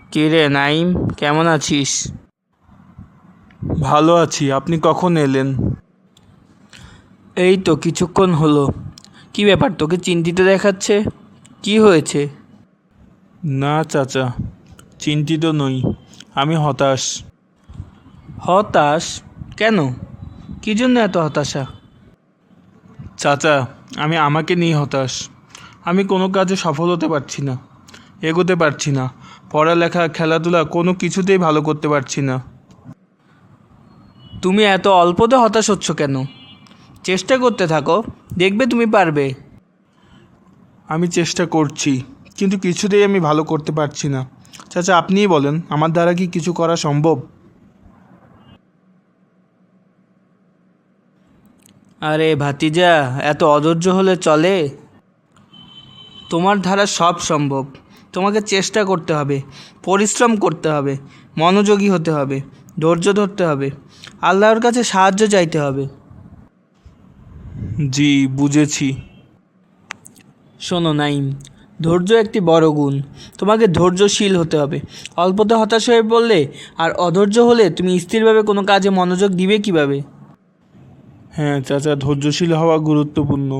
কী রে নাইম, কেমন আছিস? ভালো আছি। আপনি কখন এলেন? এই তো কিছুক্ষণ হলো। কি ব্যাপার, তোকে চিন্তিত দেখাচ্ছে? কি হয়েছে? না চাচা, চিন্তিত নই, আমি হতাশ। হতাশ? কেন? কি জন্য এত হতাশা? চাচা, আমি আমাকে নিয়ে হতাশ। আমি কোনো কাজে সফল হতে পারছি না, এগোতে পারছি না। পড়ালেখা, খেলাধুলা কোনো কিছুতেই ভালো করতে পারছি না। তুমি এত অল্পতে হতাশ হচ্ছ কেন? চেষ্টা করতে থাকো, দেখবে তুমি পারবে। আমি চেষ্টা করছি, কিন্তু কিছুতেই আমি ভালো করতে পারছি না। চাচা, আপনিই বলেন, আমার দ্বারা কি কিছু করা সম্ভব? আরে ভাতিজা, এত অধৈর্য হলে চলে? তোমার দ্বারা সব সম্ভব। তোমাকে চেষ্টা করতে হবে, পরিশ্রম করতে হবে, মনোযোগী হতে হবে, ধৈর্য ধরতে হবে, আল্লাহর কাছে সাহায্য চাইতে হবে। জি, বুঝেছি। শোনো নাইম, ধৈর্য একটি বড় গুণ। তোমাকে ধৈর্যশীল হতে হবে। অল্পতে হতাশ হয়ে পড়লে আর অধৈর্য হলে তুমি স্থিরভাবে কোনো কাজে মনোযোগ দিবে কিভাবে? হ্যাঁ চাচা, ধৈর্যশীল হওয়া গুরুত্বপূর্ণ।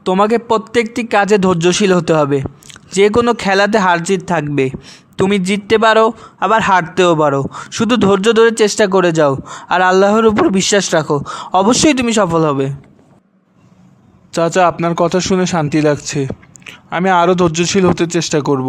তোমাকে প্রত্যেকটি কাজে ধৈর্যশীল হতে হবে। যে কোনো খেলাতে হার জিত থাকবে। তুমি জিততে পারো, আবার হারতেও পারো। শুধু ধৈর্য ধরে চেষ্টা করে যাও আর আল্লাহর উপর বিশ্বাস রাখো, অবশ্যই তুমি সফল হবে। চাচা, আপনার কথা শুনে শান্তি লাগছে। আমি আরও ধৈর্যশীল হতে চেষ্টা করব।